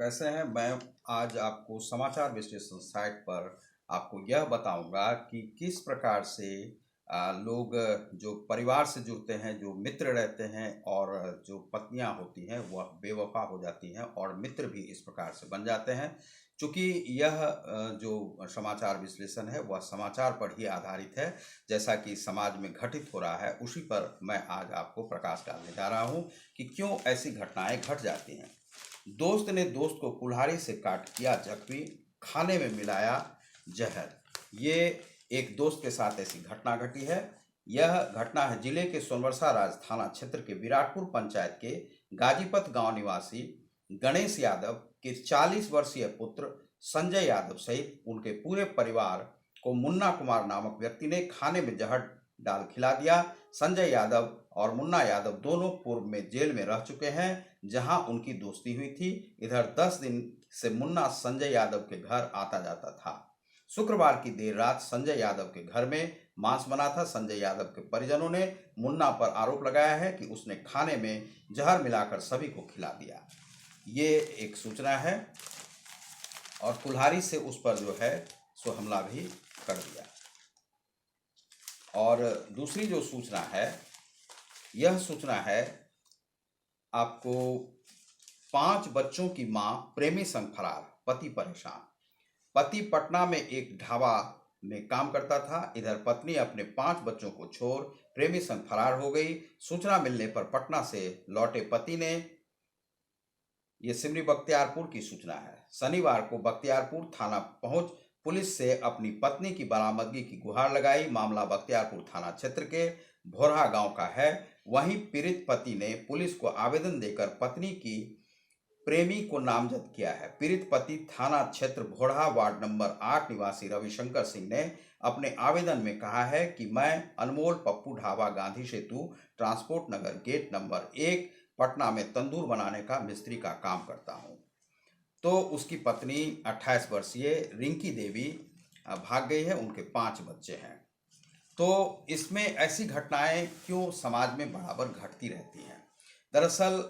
कैसे हैं। मैं आज आपको समाचार विश्लेषण साइट पर आपको यह बताऊंगा कि किस प्रकार से लोग जो परिवार से जुड़ते हैं, जो मित्र रहते हैं और जो पत्नियां होती हैं वह बेवफा हो जाती हैं और मित्र भी इस प्रकार से बन जाते हैं। चूँकि यह जो समाचार विश्लेषण है वह समाचार पर ही आधारित है, जैसा कि समाज में घटित हो रहा है उसी पर मैं आज आपको प्रकाश डालने जा रहा हूँ कि क्यों ऐसी घटनाएं घट जाती हैं। दोस्त ने दोस्त को कुल्हाड़ी से काट किया जख्मी, खाने में मिलाया जहर। ये एक दोस्त के साथ ऐसी घटना घटी है। यह घटना है जिले के सोनवर्षा राज थाना क्षेत्र के विराटपुर पंचायत के गाजीपत गांव निवासी गणेश यादव के 40 वर्षीय पुत्र संजय यादव सहित उनके पूरे परिवार को मुन्ना कुमार नामक व्यक्ति ने खाने में जहर डाल खिला दिया। संजय यादव और मुन्ना यादव दोनों पूर्व में जेल में रह चुके हैं, जहां उनकी दोस्ती हुई थी। इधर 10 दिन से मुन्ना संजय यादव के घर आता जाता था। शुक्रवार की देर रात संजय यादव के घर में मांस बना था। संजय यादव के परिजनों ने मुन्ना पर आरोप लगाया है कि उसने खाने में जहर मिलाकर सभी को खिला दिया। ये एक सूचना है और कुल्हाड़ी से उस पर जो है सो हमला भी कर दिया। और दूसरी जो सूचना है, यह सूचना है आपको 5 बच्चों की मां प्रेमी संग फरार, पति परेशान। पति पटना में एक ढाबा में काम करता था। इधर पत्नी अपने 5 बच्चों को छोड़ प्रेमी संग फरार हो गई। सूचना मिलने पर पटना से लौटे पति ने, ये सिमरी बख्तियारपुर की सूचना है, शनिवार को बख्तियारपुर थाना पहुंच पुलिस से अपनी पत्नी की बरामदगी की गुहार लगाई। मामला बख्तियारपुर थाना क्षेत्र के भोरहा गांव का है। वहीं पीड़ित पति ने पुलिस को आवेदन देकर पत्नी की प्रेमी को नामजद किया है। पीड़ित पति थाना क्षेत्र भोरहा वार्ड नंबर 8 निवासी रविशंकर सिंह ने अपने आवेदन में कहा है कि मैं अनमोल पप्पू ढाबा गांधी सेतु ट्रांसपोर्ट नगर गेट नंबर 1 पटना में तंदूर बनाने का मिस्त्री का काम करता हूं। तो उसकी पत्नी 28 वर्षीय रिंकी देवी भाग गई है। उनके 5 बच्चे हैं। तो इसमें ऐसी घटनाएं क्यों समाज में बराबर घटती रहती हैं। दरअसल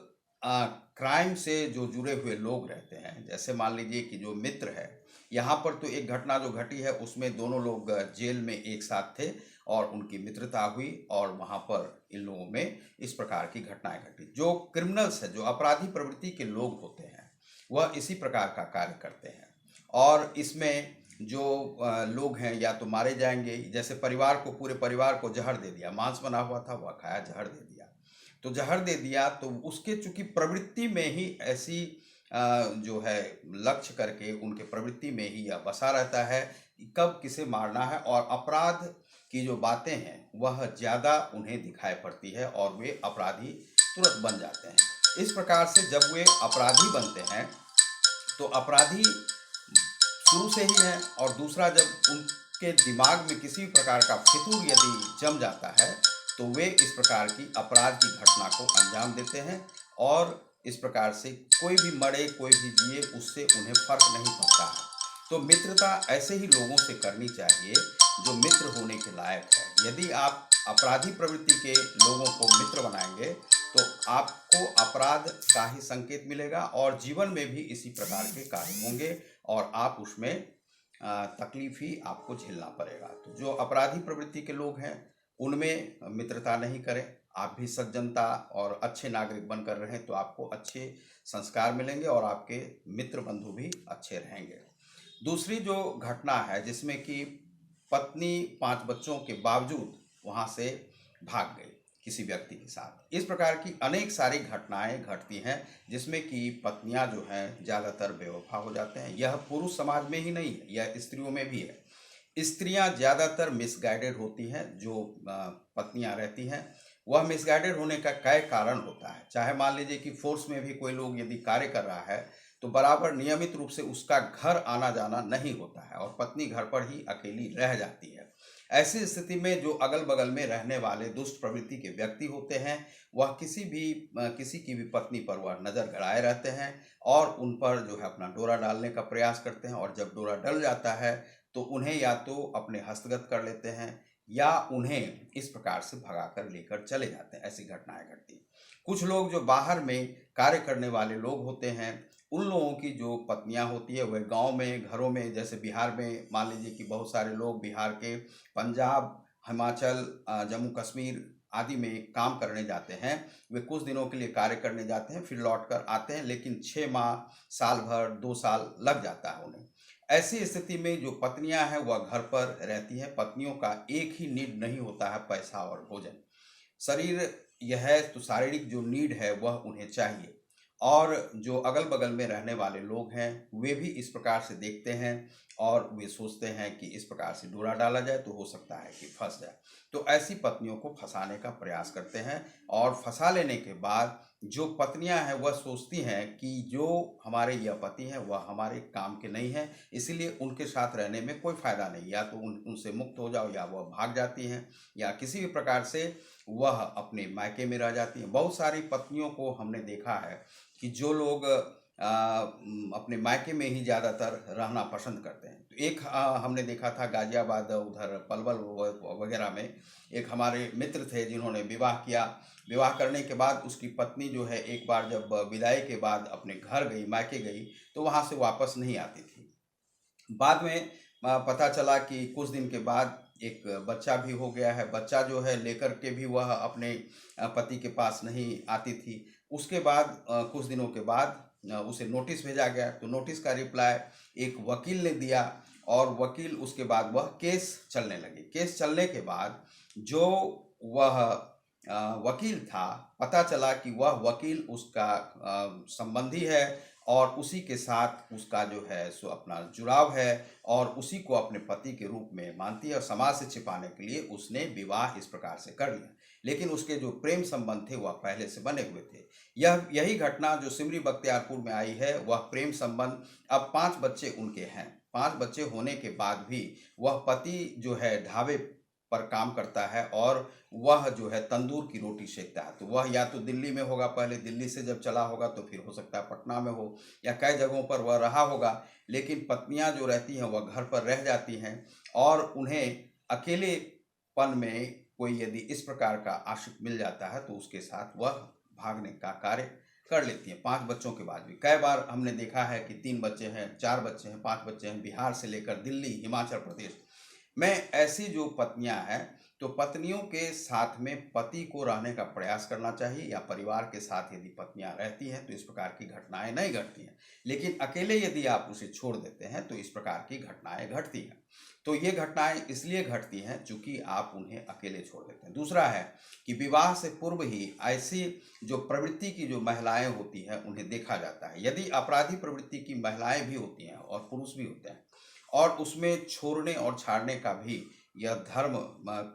क्राइम से जो जुड़े हुए लोग रहते हैं, जैसे मान लीजिए कि जो मित्र है, यहाँ पर तो एक घटना जो घटी है उसमें दोनों लोग जेल में एक साथ थे और उनकी मित्रता हुई और वहाँ पर इन लोगों में इस प्रकार की घटनाएं घटी। जो क्रिमिनल्स है, जो अपराधी प्रवृत्ति के लोग होते हैं, वह इसी प्रकार का कार्य करते हैं। और इसमें जो लोग हैं या तो मारे जाएंगे, जैसे परिवार को, पूरे परिवार को जहर दे दिया, मांस बना हुआ था वह खाया, जहर दे दिया। तो जहर दे दिया तो उसके चूंकि प्रवृत्ति में ही ऐसी जो है लक्ष्य करके उनके प्रवृत्ति में ही यह बसा रहता है कि कब किसे मारना है, और अपराध की जो बातें हैं वह ज़्यादा उन्हें दिखाई पड़ती है और वे अपराधी तुरंत बन जाते हैं। इस प्रकार से जब वे अपराधी बनते हैं तो अपराधी शुरू से ही है, और दूसरा जब उनके दिमाग में किसी प्रकार का फितूर यदि जम जाता है तो वे इस प्रकार की अपराध की घटना को अंजाम देते हैं। और इस प्रकार से कोई भी मरे कोई भी जिए उससे उन्हें फर्क नहीं पड़ता है। तो मित्रता ऐसे ही लोगों से करनी चाहिए जो मित्र होने के लायक है। यदि आप अपराधी प्रवृत्ति के लोगों को मित्र बनाएंगे तो आपको अपराध का ही संकेत मिलेगा और जीवन में भी इसी प्रकार के कार्य होंगे और आप उसमें तकलीफ ही आपको झेलना पड़ेगा। तो जो अपराधी प्रवृत्ति के लोग हैं उनमें मित्रता नहीं करें। आप भी सज्जनता और अच्छे नागरिक बनकर रहें तो आपको अच्छे संस्कार मिलेंगे और आपके मित्र बंधु भी अच्छे रहेंगे। दूसरी जो घटना है जिसमें कि पत्नी 5 बच्चों के बावजूद वहाँ से भाग गई किसी व्यक्ति के साथ। इस प्रकार की अनेक सारी घटनाएं घटती हैं जिसमें कि पत्नियां जो हैं ज़्यादातर बेवफा हो जाते हैं। यह पुरुष समाज में ही नहीं है, यह स्त्रियों में भी है। स्त्रियां ज़्यादातर मिसगाइडेड होती हैं। जो पत्नियां रहती हैं वह मिसगाइडेड होने का कई कारण होता है। चाहे मान लीजिए कि फोर्स में भी कोई लोग यदि कार्य कर रहा है तो बराबर नियमित रूप से उसका घर आना जाना नहीं होता है और पत्नी घर पर ही अकेली रह जाती है। ऐसी स्थिति में जो अगल बगल में रहने वाले दुष्ट प्रवृत्ति के व्यक्ति होते हैं वह किसी की भी पत्नी पर वह नज़र गड़ाए रहते हैं और उन पर जो है अपना डोरा डालने का प्रयास करते हैं। और जब डोरा डल जाता है तो उन्हें या तो अपने हस्तगत कर लेते हैं या उन्हें इस प्रकार से भगाकर लेकर चले जाते हैं। ऐसी घटनाएं घटती हैं। कुछ लोग जो बाहर में कार्य करने वाले लोग होते हैं उन लोगों की जो पत्नियां होती है वह गांव में, घरों में, जैसे बिहार में मान लीजिए कि बहुत सारे लोग बिहार के पंजाब, हिमाचल, जम्मू कश्मीर आदि में काम करने जाते हैं। वे कुछ दिनों के लिए कार्य करने जाते हैं, फिर लौट कर आते हैं, लेकिन 6 माह, साल भर, 2 साल लग जाता है उन्हें। ऐसी स्थिति में जो पत्नियां हैं वह घर पर रहती हैं। पत्नियों का एक ही नीड नहीं होता है पैसा और भोजन। शरीर यह है तो शारीरिक जो नीड है वह उन्हें चाहिए। और जो अगल बगल में रहने वाले लोग हैं वे भी इस प्रकार से देखते हैं और वे सोचते हैं कि इस प्रकार से डोरा डाला जाए तो हो सकता है कि फंस जाए। तो ऐसी पत्नियों को फंसाने का प्रयास करते हैं और फंसा लेने के बाद जो पत्नियां हैं वह सोचती हैं कि जो हमारे यह पति हैं वह हमारे काम के नहीं हैं, इसीलिए उनके साथ रहने में कोई फायदा नहीं। या तो उनसे मुक्त हो जाओ, या वह भाग जाती हैं, या किसी भी प्रकार से वह अपने मायके में रह जाती हैं। बहुत सारी पत्नियों को हमने देखा है कि जो लोग अपने मायके में ही ज़्यादातर रहना पसंद करते हैं। तो एक हमने देखा था गाजियाबाद, उधर पलवल वगैरह में एक हमारे मित्र थे जिन्होंने विवाह किया। विवाह करने के बाद उसकी पत्नी जो है एक बार जब विदाई के बाद अपने घर गई, मायके गई, तो वहाँ से वापस नहीं आती थी। बाद में पता चला कि कुछ दिन के बाद एक बच्चा भी हो गया है। बच्चा जो है लेकर के भी वह अपने पति के पास नहीं आती थी। उसके बाद कुछ दिनों के बाद उसे नोटिस भेजा गया, तो नोटिस का रिप्लाई एक वकील ने दिया और वकील उसके बाद वह केस चलने लगे। केस चलने के बाद जो वह वकील था, पता चला कि वह वकील उसका संबंधी है और उसी के साथ उसका जो है सो अपना जुड़ाव है और उसी को अपने पति के रूप में मानती है। और समाज से छिपाने के लिए उसने विवाह इस प्रकार से कर लिया, लेकिन उसके जो प्रेम संबंध थे वह पहले से बने हुए थे। यही घटना जो सिमरी बख्तियारपुर में आई है, वह प्रेम संबंध। अब 5 बच्चे उनके हैं। 5 बच्चे होने के बाद भी वह पति जो है ढाबे पर काम करता है और वह जो है तंदूर की रोटी सेकता है। तो वह या तो दिल्ली में होगा, पहले दिल्ली से जब चला होगा तो फिर हो सकता है पटना में हो, या कई जगहों पर वह रहा होगा। लेकिन पत्नियां जो रहती हैं वह घर पर रह जाती हैं और उन्हें अकेलेपन में कोई यदि इस प्रकार का आशिक मिल जाता है तो उसके साथ वह भागने का कार्य कर लेती हैं। 5 बच्चों के बाद भी कई बार हमने देखा है कि 3 बच्चे हैं, 4 बच्चे हैं, 5 बच्चे हैं, बिहार से लेकर दिल्ली, हिमाचल प्रदेश में ऐसी जो पत्नियां हैं, तो पत्नियों के साथ में पति को रहने का प्रयास करना चाहिए, या परिवार के साथ यदि पत्नियां रहती हैं तो इस प्रकार की घटनाएं नहीं घटती हैं। लेकिन अकेले यदि आप उसे छोड़ देते हैं तो इस प्रकार की घटनाएं घटती हैं। तो ये घटनाएं इसलिए घटती हैं चूंकि आप उन्हें अकेले छोड़ देते हैं। दूसरा है कि विवाह से पूर्व ही ऐसी जो प्रवृत्ति की जो महिलाएं होती हैं उन्हें देखा जाता है। यदि अपराधी प्रवृत्ति की महिलाएं भी होती हैं और पुरुष भी होते हैं, और उसमें छोड़ने और छाड़ने का भी यह धर्म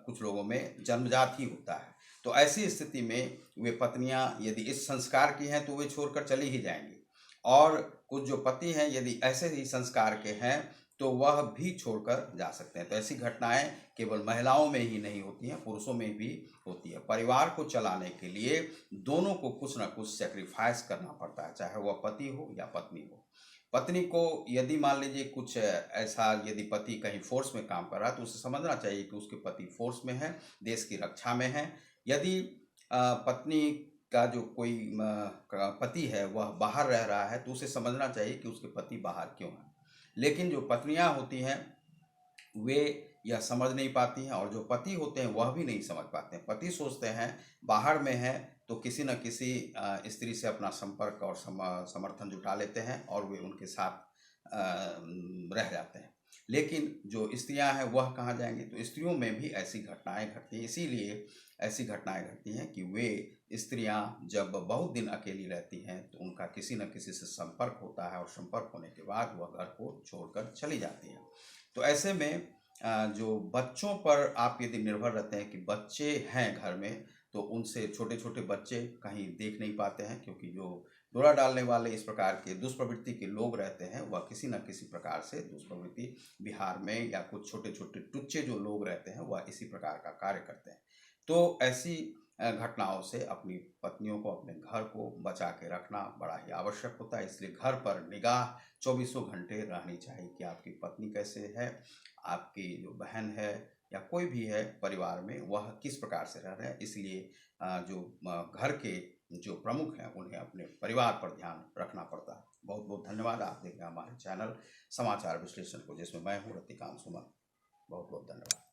कुछ लोगों में जन्मजात ही होता है। तो ऐसी स्थिति में वे पत्नियां यदि इस संस्कार की हैं तो वे छोड़कर चली ही जाएंगी, और कुछ जो पति हैं यदि ऐसे ही संस्कार के हैं तो वह भी छोड़कर जा सकते हैं। तो ऐसी घटनाएं केवल महिलाओं में ही नहीं होती हैं, पुरुषों में भी होती है। परिवार को चलाने के लिए दोनों को कुछ ना कुछ सेक्रीफाइस करना पड़ता है, चाहे वह पति हो या पत्नी हो। पत्नी को यदि मान लीजिए कुछ ऐसा, यदि पति कहीं फोर्स में काम कर रहा है तो उसे समझना चाहिए कि उसके पति फोर्स में है, देश की रक्षा में है। यदि पत्नी का जो कोई पति है वह बाहर रह रहा है तो उसे समझना चाहिए कि उसके पति बाहर क्यों हैं। लेकिन जो पत्नियां होती हैं वे यह समझ नहीं पाती हैं, और जो पति होते हैं वह भी नहीं समझ पाते हैं। पति सोचते हैं बाहर में है तो किसी न किसी स्त्री से अपना संपर्क और समर्थन जुटा लेते हैं और वे उनके साथ रह जाते हैं। लेकिन जो स्त्रियां हैं वह कहाँ जाएंगी। तो स्त्रियों में भी ऐसी घटनाएं घटती हैं। इसीलिए ऐसी घटनाएं घटती हैं कि वे स्त्रियां जब बहुत दिन अकेली रहती हैं तो उनका किसी न किसी से संपर्क होता है, और संपर्क होने के बाद वह घर को छोड़कर चली जाती हैं। तो ऐसे में जो बच्चों पर आप यदि निर्भर रहते हैं कि बच्चे हैं घर में, तो उनसे छोटे छोटे बच्चे कहीं देख नहीं पाते हैं, क्योंकि जो डोरा डालने वाले इस प्रकार के दुष्प्रवृत्ति के लोग रहते हैं वह किसी न किसी प्रकार से दुष्प्रवृत्ति बिहार में, या कुछ छोटे छोटे टुच्चे जो लोग रहते हैं वह इसी प्रकार का कार्य करते हैं। तो ऐसी घटनाओं से अपनी पत्नियों को, अपने घर को बचा के रखना बड़ा ही आवश्यक होता है। इसलिए घर पर निगाह 24 घंटे रहनी चाहिए कि आपकी पत्नी कैसे है, आपकी जो बहन है या कोई भी है परिवार में वह किस प्रकार से रह रहे हैं। इसलिए जो घर के जो प्रमुख हैं उन्हें अपने परिवार पर ध्यान रखना पड़ता है। बहुत बहुत धन्यवाद। आप देख रहे हैं हमारे चैनल समाचार विश्लेषण को, जिसमें मैं हूँ रतिकांत सुमन। बहुत बहुत धन्यवाद।